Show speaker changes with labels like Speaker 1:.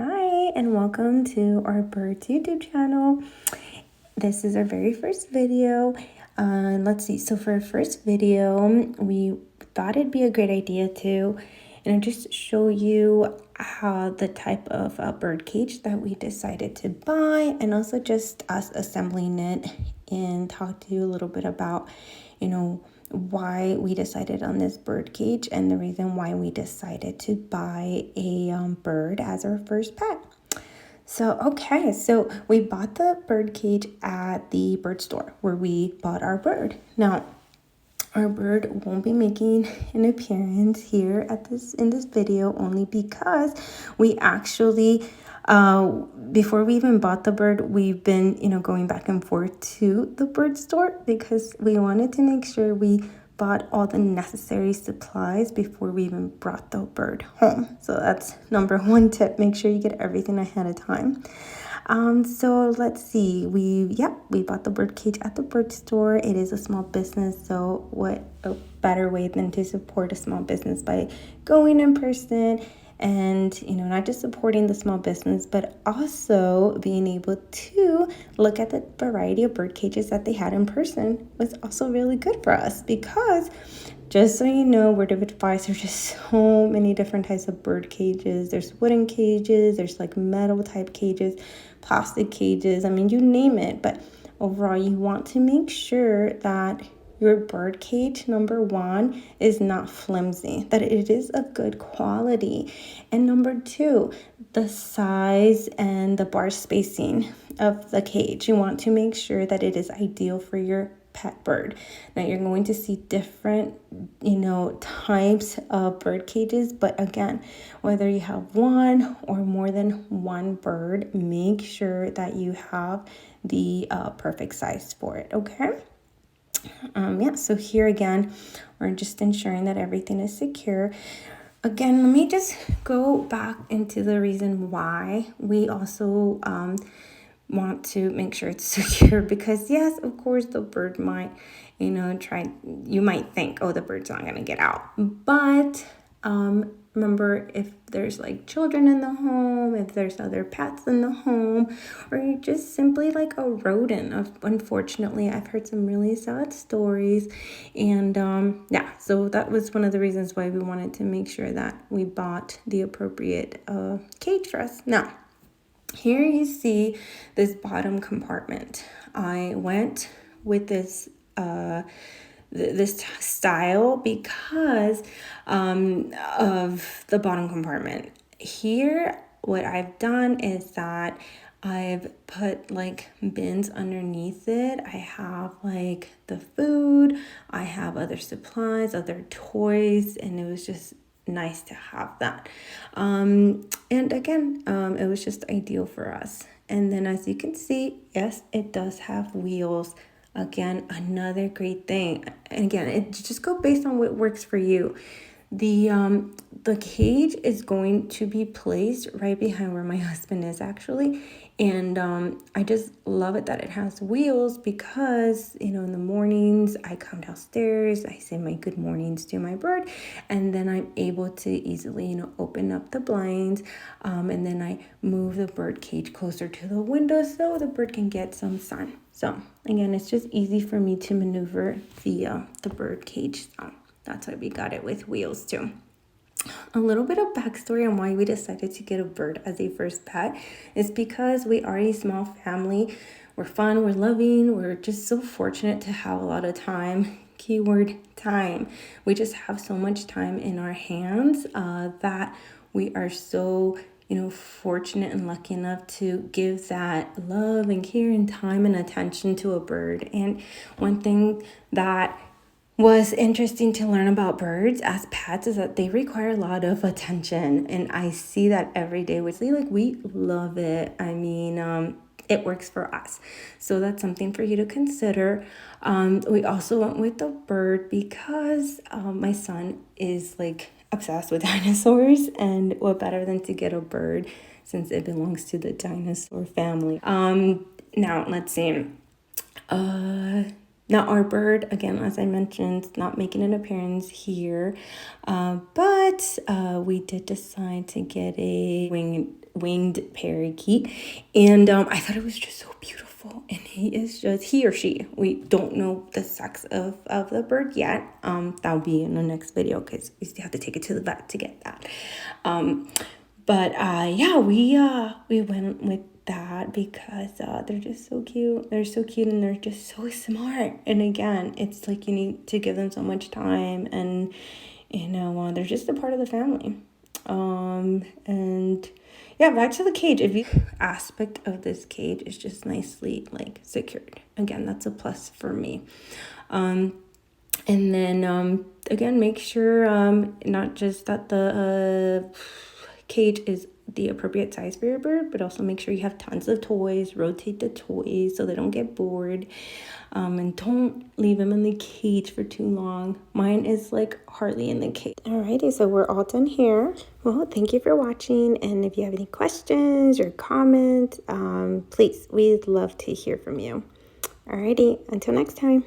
Speaker 1: Hi, and welcome to our birds YouTube channel. This is our very first video. Let's see. So for our first video, we thought it'd be a great idea to, just show you how the type of bird cage that we decided to buy, and also just us assembling it, and talk to you a little bit about, why we decided on this bird cage and the reason why we decided to buy a bird as our first pet. So we bought the bird cage at the bird store where we bought our bird. Now, our bird won't be making an appearance here in this video, only because we actually before we even bought the bird, we've been going back and forth to the bird store because we wanted to make sure we bought all the necessary supplies before we even brought the bird home. So that's number one tip: make sure you get everything ahead of time. So let's see. We bought the bird cage at the bird store. It is a small business, so what a better way than to support a small business by going in person and not just supporting the small business, but also being able to look at the variety of bird cages that they had in person was also really good for us, because just so you know, word of advice, there's just so many different types of bird cages. There's wooden cages, there's like metal type cages, plastic cages, I mean, you name it. But overall, you want to make sure that your bird cage, number one, is not flimsy, that it is of good quality. And number two, the size and the bar spacing of the cage. You want to make sure that it is ideal for your pet bird. Now you're going to see different, types of bird cages, but again, whether you have one or more than one bird, make sure that you have the perfect size for it, okay? So here again, we're just ensuring that everything is secure. Again, let me just go back into the reason why we also want to make sure it's secure, because yes, of course, the bird might, you might think, oh, the bird's not going to get out. But remember, if there's like children in the home, if there's other pets in the home, or you're just simply like a rodent. Unfortunately, I've heard some really sad stories. And so that was one of the reasons why we wanted to make sure that we bought the appropriate cage for us. Now, here you see this bottom compartment. I went with this this style because of the bottom compartment. Here, what I've done is that I've put like bins underneath it. I have like the food, I have other supplies, other toys, and it was just nice to have that. And again, it was just ideal for us. And then as you can see, yes, it does have wheels. Again, another great thing. And again, it just go based on what works for you. The cage is going to be placed right behind where my husband is, actually. And I just love it that it has wheels, because in the mornings I come downstairs, I say my good mornings to my bird, and then I'm able to easily open up the blinds, and then I move the bird cage closer to the window so the bird can get some sun. So again, it's just easy for me to maneuver the bird cage. So that's why we got it with wheels too. A little bit of backstory on why we decided to get a bird as a first pet is because we are a small family. We're fun, we're loving, we're just so fortunate to have a lot of time. Keyword time. We just have so much time in our hands that we are so fortunate and lucky enough to give that love and care and time and attention to a bird. And one thing that was interesting to learn about birds as pets is that they require a lot of attention, and I see that every day. We love it. I mean, it works for us, so that's something for you to consider. We also went with the bird because my son is like obsessed with dinosaurs, and what better than to get a bird since it belongs to the dinosaur family. Now let's see. Now our bird, again, as I mentioned, not making an appearance here, but we did decide to get a winged parakeet, and I thought it was just so beautiful. And he or she, we don't know the sex of the bird yet. That'll be in the next video because we still have to take it to the vet to get that. But yeah, we went with that because they're just so cute. They're so cute and they're just so smart. And again, it's like you need to give them so much time, and they're just a part of the family. And yeah, back to the cage. If you aspect of this cage is just nicely like secured. Again, that's a plus for me. And then again, make sure not just that the cage is the appropriate size for your bird, but also make sure you have tons of toys. Rotate the toys so they don't get bored, and don't leave them in the cage for too long. Mine is like hardly in the cage. Alrighty, so we're all done here. Well, thank you for watching, and if you have any questions or comments, please, we'd love to hear from you. Alrighty, until next time.